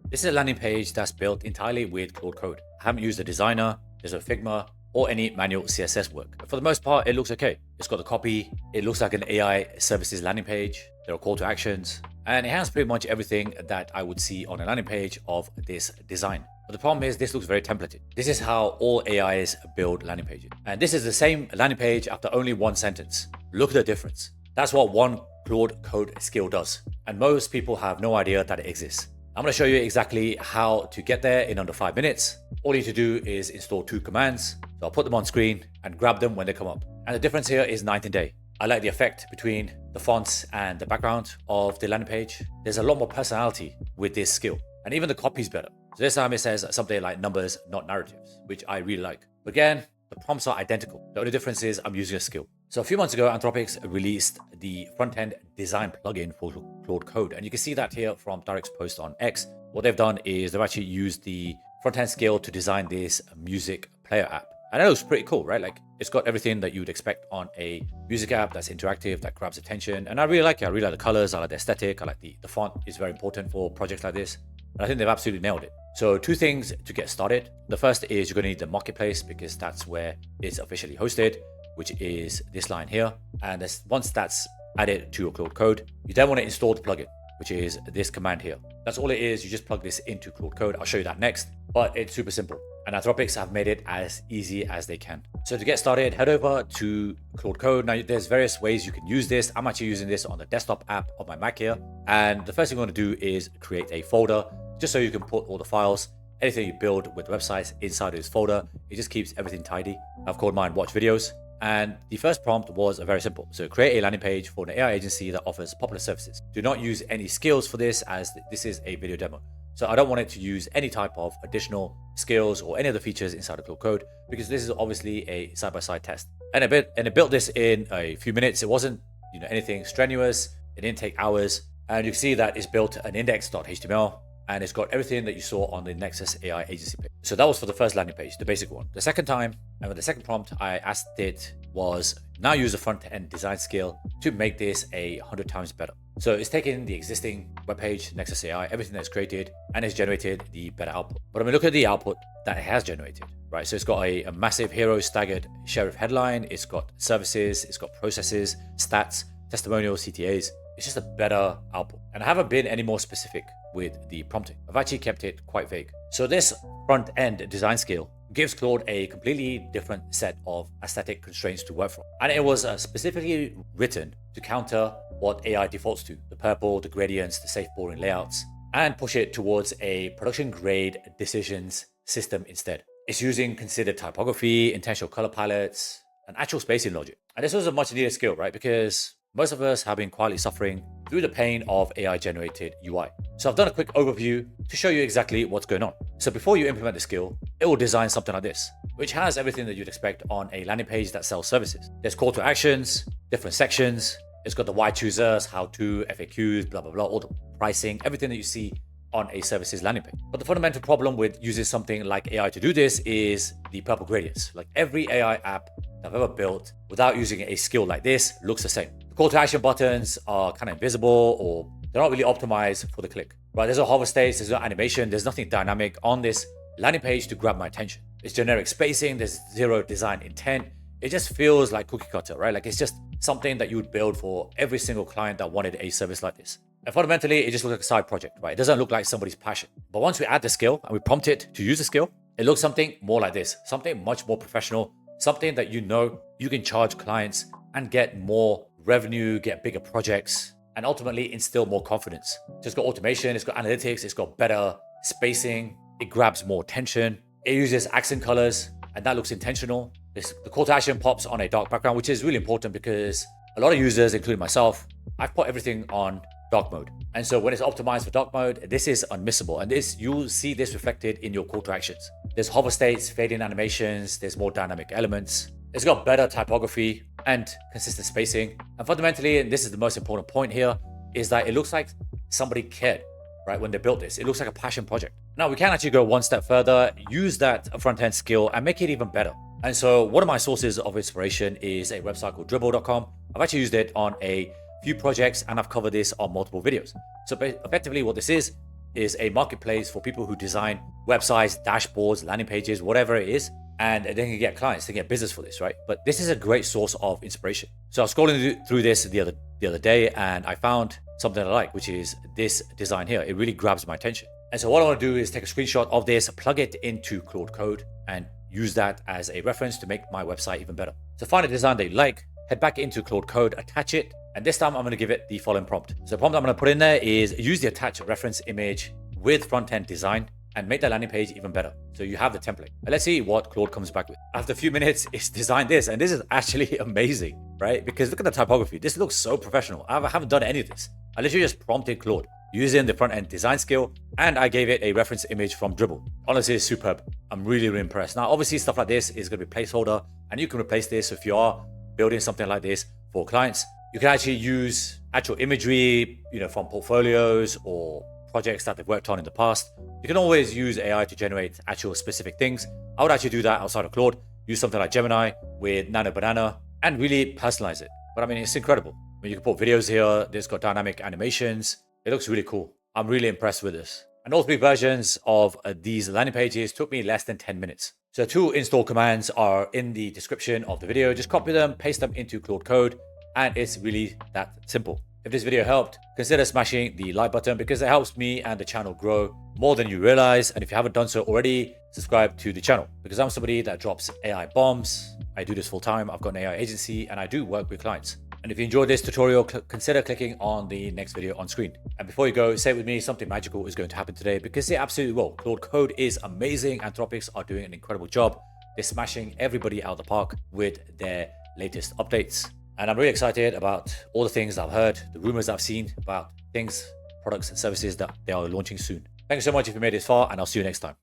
This is a landing page that's built entirely with Claude Code. I haven't used a designer, there's no Figma, or any manual CSS work. But for the most part, it looks okay. It's got the copy, it looks like an AI services landing page, there are call to actions, and it has pretty much everything that I would see on a landing page of this design. But the problem is this looks very templated. This is how all AIs build landing pages. And this is the same landing page after only one sentence. Look at the difference. That's what one Claude Code skill does. And most people have no idea that it exists. I'm going to show you exactly how to get there in under 5 minutes. All you need to do is install 2 commands. So I'll put them on screen and grab them when they come up. And the difference here is night and day. I like the effect between the fonts and the background of the landing page. There's a lot more personality with this skill. And even the copy is better. So this time it says something like numbers, not narratives, which I really like. But again, the prompts are identical. The only difference is I'm using a skill. So a few months ago, Anthropic released the front-end design plugin for Claude Code. And you can see that here from Derek's post on X. What they've done is they've actually used the front-end skill to design this music player app. And that looks pretty cool, right? Like it's got everything that you would expect on a music app that's interactive, that grabs attention. And I really like it. I really like the colors. I like the aesthetic. I like the font is very important for projects like this. And I think they've absolutely nailed it. So 2 things to get started. The first is you're going to need the marketplace because that's where it's officially hosted, which is this line here. And once that's added to your Claude Code, you then want to install the plugin, which is this command here. That's all it is. You just plug this into Claude Code. I'll show you that next, but it's super simple. And Anthropic have made it as easy as they can. So to get started, head over to Claude Code. Now there's various ways you can use this. I'm actually using this on the desktop app of my Mac here. And the first thing you want to do is create a folder just so you can put all the files, anything you build with websites inside of this folder. It just keeps everything tidy. I've called mine watch videos. And the first prompt was very simple. So create a landing page for an AI agency that offers popular services. Do not use any skills for this as this is a video demo. So I don't want it to use any type of additional skills or any other features inside of Claude Code because this is obviously a side-by-side test. And it built this in a few minutes. It wasn't anything strenuous. It didn't take hours. And you can see that it's built an index.html and it's got everything that you saw on the Nexus AI agency page. So that was for the first landing page, the basic one. The second time, and with the second prompt I asked it was now use the front-end design skill to make this 100 times better. So it's taken the existing web page, Nexus AI, everything that's created, and it's generated the better output. But when we look at the output that it has generated, right? So it's got a massive hero staggered sheriff headline. It's got services, it's got processes, stats, testimonials, CTAs. It's just a better output. And I haven't been any more specific with the prompting. I've actually kept it quite vague. So this front-end design skill gives Claude a completely different set of aesthetic constraints to work from. And it was specifically written to counter what AI defaults to, the purple, the gradients, the safe boring layouts, and push it towards a production-grade decisions system instead. It's using considered typography, intentional color palettes, and actual spacing logic. And this was a much-needed skill, right? Because most of us have been quietly suffering through the pain of AI-generated UI. So I've done a quick overview to show you exactly what's going on. So before you implement the skill, it will design something like this, which has everything that you'd expect on a landing page that sells services. There's call to actions, different sections. It's got the why choosers, how to, FAQs, blah, blah, blah, all the pricing, everything that you see on a services landing page. But the fundamental problem with using something like AI to do this is the purple gradients. Like every AI app I've ever built without using a skill like this looks the same. The call to action buttons are kind of invisible or they're not really optimized for the click. Right? There's no hover states, there's no animation, there's nothing dynamic on this landing page to grab my attention. It's generic spacing, there's zero design intent. It just feels like cookie cutter, right? Like it's just something that you would build for every single client that wanted a service like this. And fundamentally, it just looks like a side project, right? It doesn't look like somebody's passion. But once we add the skill and we prompt it to use the skill, it looks something more like this, something much more professional, something that you can charge clients and get more revenue, get bigger projects, and ultimately instill more confidence. So it's got automation, it's got analytics, it's got better spacing, it grabs more attention, it uses accent colors, and that looks intentional. The call to action pops on a dark background, which is really important because a lot of users, including myself, I've put everything on dark mode. And so when it's optimized for dark mode, this is unmissable. And you'll see this reflected in your call to actions. There's hover states, fading animations, there's more dynamic elements. It's got better typography and consistent spacing. And fundamentally, and this is the most important point here, is that it looks like somebody cared, right? When they built this, it looks like a passion project. Now we can actually go one step further, use that front-end skill and make it even better. And so one of my sources of inspiration is a website called Dribbble.com. I've actually used it on a few projects and I've covered this on multiple videos. So effectively what this is is a marketplace for people who design websites, dashboards, landing pages, whatever it is, and they can get clients, they can get business for this, right? But this is a great source of inspiration. So I was scrolling through this the other day, and I found something I like, which is this design here. It really grabs my attention. And so what I want to do is take a screenshot of this, plug it into Claude Code, and use that as a reference to make my website even better. So find a design that you like, head back into Claude Code, attach it, and this time I'm going to give it the following prompt. So the prompt I'm going to put in there is use the attached reference image with front-end design and make the landing page even better. So you have the template. And let's see what Claude comes back with. After a few minutes, it's designed this, and this is actually amazing, right? Because look at the typography. This looks so professional. I haven't done any of this. I literally just prompted Claude using the front-end design skill, and I gave it a reference image from Dribbble. Honestly, it's superb. I'm really, really impressed. Now, obviously, stuff like this is going to be placeholder, and you can replace this if you are building something like this for clients. You can actually use actual imagery, from portfolios or projects that they've worked on in the past. You can always use AI to generate actual specific things. I would actually do that outside of Claude. Use something like Gemini with Nano Banana and really personalize it. But I mean, it's incredible. I mean, you can put videos here. This got dynamic animations. It looks really cool. I'm really impressed with this. And all 3 versions of these landing pages took me less than 10 minutes. So 2 install commands are in the description of the video. Just copy them, paste them into Claude Code, and it's really that simple. If this video helped, consider smashing the like button because it helps me and the channel grow more than you realize. And if you haven't done so already, subscribe to the channel because I'm somebody that drops AI bombs. I do this full time. I've got an AI agency and I do work with clients. And if you enjoyed this tutorial, consider clicking on the next video on screen. And before you go, say it with me, something magical is going to happen today because it absolutely will. Claude Code is amazing. Anthropics are doing an incredible job. They're smashing everybody out of the park with their latest updates. And I'm really excited about all the things that I've heard, the rumors that I've seen about things, products and services that they are launching soon. Thank you so much if you made it this far, and I'll see you next time.